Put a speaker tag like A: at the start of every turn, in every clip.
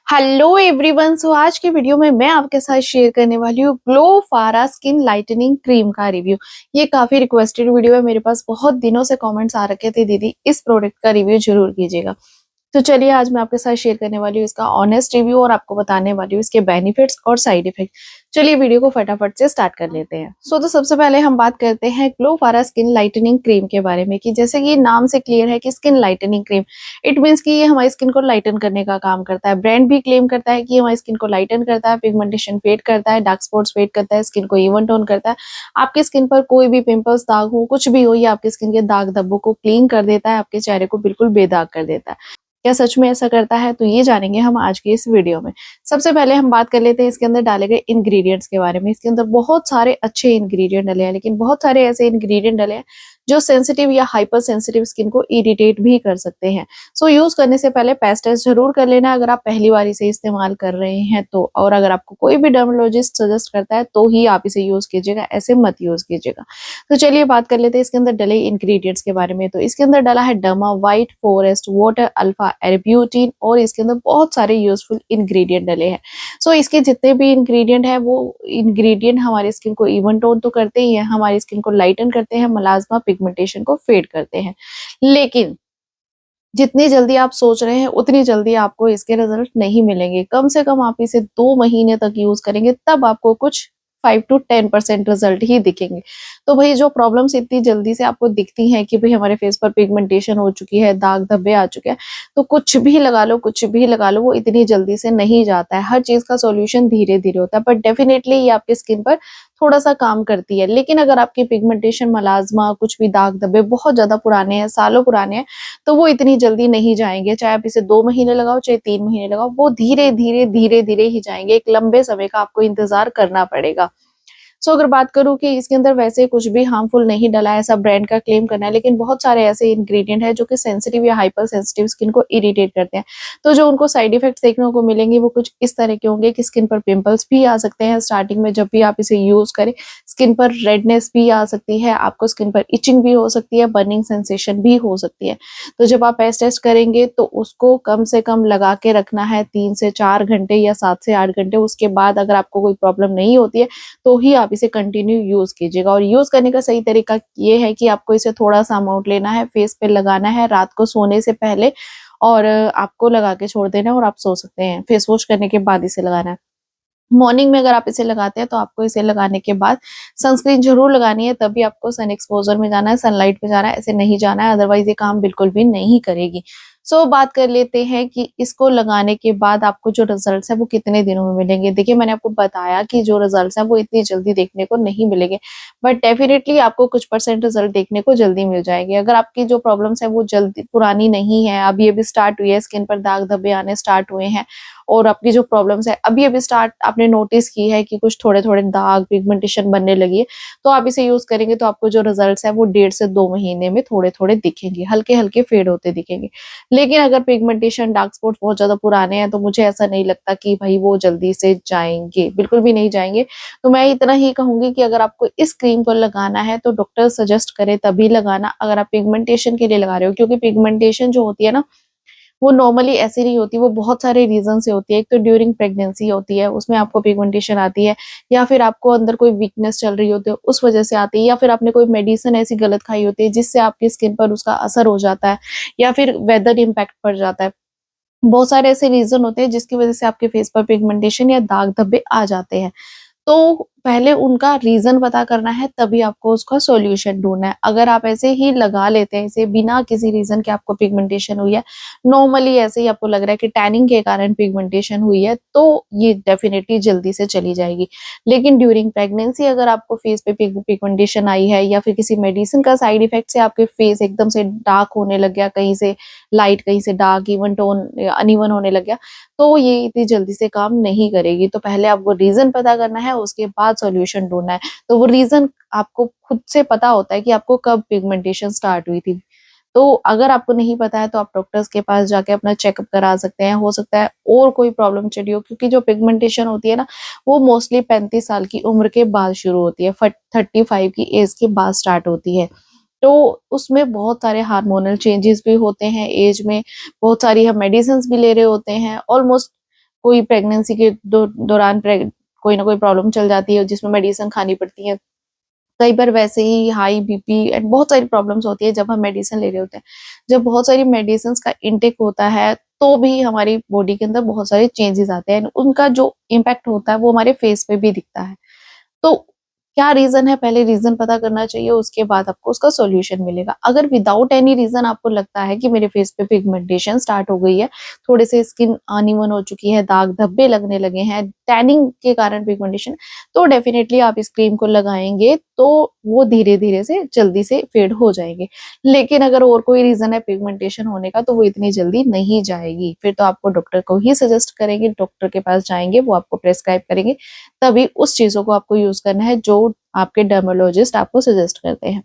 A: Hello everyone. सो आज की video में मैं आपके साथ शेयर करने वाली हूँ ग्लो फारा स्किन लाइटनिंग क्रीम का रिव्यू। ये काफी रिक्वेस्टेड वीडियो है, मेरे पास बहुत दिनों से कमेंट्स आ रखे थे, दीदी इस प्रोडक्ट का रिव्यू जरूर कीजिएगा। तो चलिए आज मैं आपके साथ शेयर करने वाली हूँ इसका ऑनेस्ट रिव्यू और आपको बताने वाली हूँ इसके बेनिफिट्स और साइड इफेक्ट। चलिए वीडियो को फटाफट से स्टार्ट कर लेते हैं। तो सबसे पहले हम बात करते हैं ग्लो फारा स्किन लाइटनिंग क्रीम के बारे में, कि जैसे कि नाम से क्लियर है कि skin lightening cream, it means कि ये हमारी स्किन को लाइटन करने का काम करता है। ब्रांड भी क्लेम करता है कि हमारी स्किन को लाइटन करता है, पिगमेंटेशन फेड करता है, डार्क स्पॉट्स फेड करता है, स्किन को इवन टोन करता है। आपकी स्किन पर कोई भी पिंपल्स, दाग हो, कुछ भी हो, ये आपकी स्किन के दाग धब्बों को क्लीन कर देता है, आपके चेहरे को बिल्कुल बेदाग कर देता है। क्या सच में ऐसा करता है? तो ये जानेंगे हम आज की इस वीडियो में। सबसे पहले हम बात कर लेते हैं इसके अंदर डाले गए इंग्रेडिएंट्स के बारे में। इसके अंदर बहुत सारे अच्छे इंग्रेडिएंट डले हैं, लेकिन बहुत सारे ऐसे इंग्रेडिएंट डले हैं जो सेंसिटिव या हाइपर सेंसिटिव स्किन को इरिटेट भी कर सकते हैं। सो यूज करने से पहले पैच टेस्ट जरूर कर लेना अगर आप पहली बार इसे इस्तेमाल कर रहे हैं तो, और अगर आपको कोई भी डर्मेटोलॉजिस्ट सजेस्ट करता है तो ही आप इसे यूज कीजिएगा, ऐसे मत यूज कीजिएगा। तो चलिए बात कर लेते हैं इसके अंदर डले इंग्रेडिएंट्स के बारे में। तो इसके अंदर डला है derma white forest water alpha arbutin, और इसके अंदर बहुत सारे यूजफुल इंग्रेडिएंट डले हैं। सो इसके जितने भी इंग्रेडिएंट है वो इंग्रेडिएंट हमारी स्किन को इवन टोन तो करते ही हैं, हमारी स्किन को लाइटन करते हैं, मलाज्मा पिगमेंटेशन को फेड करते हैं। लेकिन जितनी जल्दी आप सोच रहे हैं उतनी जल्दी आपको इसके रिजल्ट नहीं मिलेंगे। कम से कम आप इसे 2 महीने तक यूज करेंगे तब आपको कुछ 5 to 10% रिजल्ट ही दिखेंगे। तो भाई जो प्रॉब्लम्स इतनी जल्दी से आपको दिखती हैं कि भाई हमारे फेस पर पिगमेंटेशन हो चुकी है, दाग धब्बे आ चुके हैं, तो कुछ भी लगा लो, कुछ भी लगा लो, वो इतनी जल्दी से नहीं जाता है। हर चीज का सॉल्यूशन धीरे धीरे होता है, बट डेफिनेटली ये आपकी स्किन पर थोड़ा सा काम करती है। लेकिन अगर आपकी पिगमेंटेशन, मलाज्मा, कुछ भी दाग धब्बे बहुत ज्यादा पुराने हैं, सालों पुराने हैं, तो वो इतनी जल्दी नहीं जाएंगे। चाहे आप इसे 2 महीने लगाओ, चाहे 3 महीने लगाओ, वो धीरे धीरे धीरे धीरे ही जाएंगे। एक लंबे समय का आपको इंतजार करना पड़ेगा। अगर बात करूँ कि इसके अंदर वैसे कुछ भी हार्मफुल नहीं डला है, ऐसा ब्रांड का क्लेम करना है, लेकिन बहुत सारे ऐसे इंग्रेडिएंट है जो कि सेंसिटिव या हाइपर सेंसिटिव स्किन को इरिटेट करते हैं। तो जो उनको साइड इफेक्ट्स देखने को मिलेंगे वो कुछ इस तरह के होंगे कि स्किन पर पिंपल्स भी आ सकते हैं स्टार्टिंग में जब भी आप इसे यूज करें। स्किन पर रेडनेस भी आ सकती है, आपको स्किन पर इचिंग भी हो सकती है, बर्निंग सेंसेशन भी हो सकती है। तो जब आप पैच टेस्ट करेंगे तो उसको कम से कम लगा के रखना है 3 से 4 घंटे या 7 से 8 घंटे। उसके बाद अगर आपको कोई प्रॉब्लम नहीं होती है तो ही आप इसे कंटिन्यू यूज कीजिएगा। और यूज करने का सही तरीका ये है कि आपको इसे थोड़ा सा अमाउंट लेना है, फेस पे लगाना है रात को सोने से पहले, और आपको लगा के छोड़ देना है और आप सो सकते हैं। फेस वॉश करने के बाद इसे लगाना है। मॉर्निंग में अगर आप इसे लगाते हैं तो आपको इसे लगाने के बाद सनस्क्रीन जरूर लगानी है, तभी आपको सन एक्सपोजर में जाना है, सनलाइट में जाना है, ऐसे नहीं जाना है, अदरवाइज ये काम बिल्कुल भी नहीं करेगी। बात कर लेते हैं कि इसको लगाने के बाद आपको जो रिजल्ट्स है वो कितने दिनों में मिलेंगे। देखिए मैंने आपको बताया कि जो रिजल्ट्स हैं वो इतनी जल्दी देखने को नहीं मिलेंगे, बट डेफिनेटली आपको कुछ परसेंट रिजल्ट देखने को जल्दी मिल जाएंगे। अगर आपकी जो प्रॉब्लम्स है वो जल्दी पुरानी नहीं है, अभी अभी स्टार्ट हुई है, स्किन पर दाग धब्बे आने स्टार्ट हुए हैं, और आपकी जो प्रॉब्लम्स है अभी अभी स्टार्ट आपने नोटिस की है कि कुछ थोड़े थोड़े दाग पिगमेंटेशन बनने लगी है, तो आप इसे यूज करेंगे तो आपको जो रिजल्ट्स है वो 1.5 से 2 महीने में थोड़े थोड़े दिखेंगे, हल्के हल्के फेड होते दिखेंगे। लेकिन अगर पिगमेंटेशन, डार्क स्पॉट बहुत ज्यादा पुराने हैं तो मुझे ऐसा नहीं लगता कि भाई वो जल्दी से जाएंगे, बिल्कुल भी नहीं जाएंगे। तो मैं इतना ही कहूंगी कि अगर आपको इस क्रीम को लगाना है तो डॉक्टर सजेस्ट करे तभी लगाना, अगर आप पिगमेंटेशन के लिए लगा रहे हो। क्योंकि पिगमेंटेशन जो होती है ना, वो नॉर्मली ऐसी नहीं होती, वो बहुत सारे रीजन से होती है। एक तो ड्यूरिंग प्रेगनेंसी होती है, उसमें आपको पिगमेंटेशन आती है, या फिर आपको अंदर कोई वीकनेस चल रही होती है उस वजह से आती है, या फिर आपने कोई मेडिसिन ऐसी गलत खाई होती है जिससे आपकी स्किन पर उसका असर हो जाता है, या फिर वेदर इम्पैक्ट पड़ जाता है। बहुत सारे ऐसे रीजन होते हैं जिसकी वजह से आपके फेस पर पिगमेंटेशन या दाग धब्बे आ जाते हैं। तो पहले उनका रीजन पता करना है, तभी आपको उसका सॉल्यूशन ढूंढना है। अगर आप ऐसे ही लगा लेते हैं इसे बिना किसी रीजन के, आपको पिगमेंटेशन हुई है, नॉर्मली ऐसे ही आपको लग रहा है कि टैनिंग के कारण पिगमेंटेशन हुई है, तो ये डेफिनेटली जल्दी से चली जाएगी। लेकिन ड्यूरिंग प्रेगनेंसी अगर आपको फेस पे पिगमेंटेशन आई है, या फिर किसी मेडिसिन का साइड इफेक्ट से आपके फेस एकदम से डार्क होने लग गया, कहीं से लाइट कहीं से डार्क, इवन टोन अनइवन होने लग गया, तो ये इतनी जल्दी से काम नहीं करेगी। तो पहले आपको रीजन पता करना है, उसके बाद सॉल्यूशन ढूंढना है। तो वो रीजन आपको खुद से पता होता है कि आपको कब पिगमेंटेशन स्टार्ट हुई थी। तो अगर आपको नहीं पता है तो आप डॉक्टर्स के पास जाके अपना चेकअप करा सकते हैं। हो सकता है और कोई प्रॉब्लम चली हो, क्योंकि जो पिगमेंटेशन होती है ना, वो मोस्टली 35 साल की उम्र के बाद शुरू होती है, 35 की एज के बाद स्टार्ट होती है। तो उसमें बहुत सारे हार्मोनल चेंजेस भी होते हैं एज में, बहुत सारी हम मेडिसिन भी ले रहे होते हैं, ऑलमोस्ट कोई प्रेगनेंसी के दौरान कोई ना कोई प्रॉब्लम चल जाती है जिसमें मेडिसिन खानी पड़ती है। कई बार वैसे ही हाई बीपी एंड बहुत सारी प्रॉब्लम्स होती है जब हम मेडिसिन ले रहे होते हैं। जब बहुत सारी मेडिसिन का इनटेक होता है तो भी हमारी बॉडी के अंदर बहुत सारे चेंजेस आते हैं, उनका जो इम्पैक्ट होता है वो हमारे फेस पे भी दिखता है। तो क्या रीजन है, पहले रीजन पता करना चाहिए, उसके बाद आपको उसका सॉल्यूशन मिलेगा। अगर विदाउट एनी रीजन आपको लगता है कि मेरे फेस पे पिगमेंटेशन स्टार्ट हो गई है, थोड़े से स्किन अनइवन हो चुकी है, दाग धब्बे लगने लगे हैं, टैनिंग के कारण पिगमेंटेशन, तो डेफिनेटली आप इस क्रीम को लगाएंगे तो वो धीरे धीरे से जल्दी से फेड हो जाएंगे। लेकिन अगर और कोई रीजन है पिगमेंटेशन होने का तो वो इतनी जल्दी नहीं जाएगी, फिर तो आपको डॉक्टर को ही सजेस्ट करेंगे, डॉक्टर के पास जाएंगे, वो आपको प्रेस्क्राइब करेंगे, तभी उस चीजों को आपको यूज करना है जो आपके डर्मोलॉजिस्ट आपको सजेस्ट करते हैं।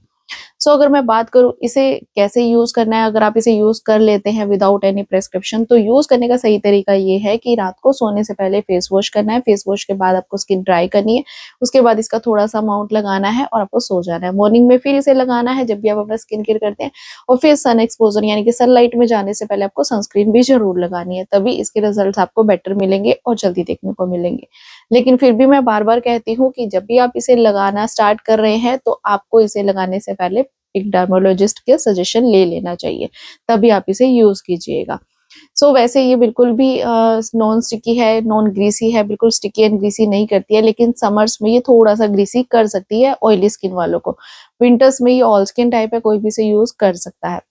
A: सो अगर मैं बात करूं इसे कैसे यूज करना है, अगर आप इसे यूज कर लेते हैं विदाउट एनी प्रेस्क्रिप्शन, तो यूज करने का सही तरीका ये है कि रात को सोने से पहले फेस वॉश करना है। फेस वॉश के बाद आपको स्किन ड्राई करनी है, उसके बाद इसका थोड़ा सा अमाउंट लगाना है और आपको सो जाना है। मॉर्निंग में फिर इसे लगाना है जब भी आप अपना स्किन केयर करते हैं, और फिर सन एक्सपोजर यानी कि सनलाइट में जाने से पहले आपको सनस्क्रीन भी जरूर लगानी है, तभी इसके रिजल्ट आपको बेटर मिलेंगे और जल्दी देखने को मिलेंगे। लेकिन फिर भी मैं बार बार कहती हूँ कि जब भी आप इसे लगाना स्टार्ट कर रहे हैं तो आपको इसे लगाने से पहले एक डर्मोलॉजिस्ट के सजेशन ले लेना चाहिए, तभी आप इसे यूज कीजिएगा। वैसे ये बिल्कुल भी नॉन स्टिकी है, नॉन ग्रीसी है, बिल्कुल स्टिकी एंड ग्रीसी नहीं करती है, लेकिन समर्स में ये थोड़ा सा ग्रीसी कर सकती है ऑयली स्किन वालों को। विंटर्स में ये ऑल स्किन टाइप है, कोई भी इसे यूज कर सकता है,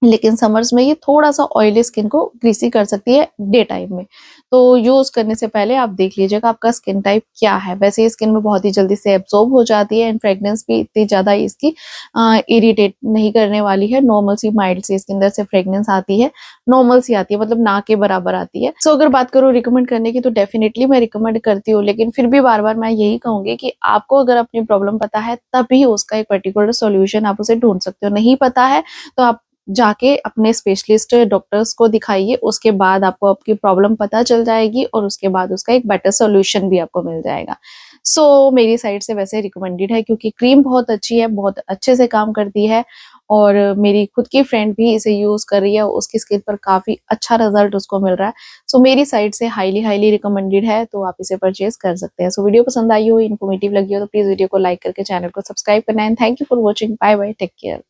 A: लेकिन समर्स में ये थोड़ा सा ऑयली स्किन को ग्रीसी कर सकती है डे टाइम में। तो यूज करने से पहले आप देख लीजिएगा आपका स्किन टाइप क्या है। वैसे ये स्किन में बहुत ही जल्दी से एब्जॉर्ब हो जाती है एंड फ्रेग्रेंस भी इतनी ज्यादा इसकी इरिटेट नहीं करने वाली है। नॉर्मल सी माइल्ड सी इसके अंदर से फ्रेग्रेंस आती है, नॉर्मल सी आती है, मतलब ना के बराबर आती है। अगर बात करूँ रिकमेंड करने की तो डेफिनेटली मैं रिकमेंड करती हूँ, लेकिन फिर भी बार बार मैं यही कहूंगी कि आपको अगर अपनी प्रॉब्लम पता है तभी उसका एक पर्टिकुलर सोल्यूशन आप उसे ढूंढ सकते हो। नहीं पता है तो आप जाके अपने स्पेशलिस्ट डॉक्टर्स को दिखाइए, उसके बाद आपको आपकी प्रॉब्लम पता चल जाएगी और उसके बाद उसका एक बेटर सॉल्यूशन भी आपको मिल जाएगा। मेरी साइड से वैसे रिकमेंडेड है, क्योंकि क्रीम बहुत अच्छी है, बहुत अच्छे से काम करती है, और मेरी खुद की फ्रेंड भी इसे यूज कर रही है, उसकी स्किन पर काफी अच्छा रिजल्ट उसको मिल रहा है। मेरी साइड से हाईली हाईली रिकमेंडेड है, तो आप इसे परचेज कर सकते हैं। वीडियो पसंद आई हो, इन्फॉर्मेटिव लगी हो तो प्लीज वीडियो को लाइक करके चैनल को सब्सक्राइब करना है। Thank you for watching, bye bye, take care.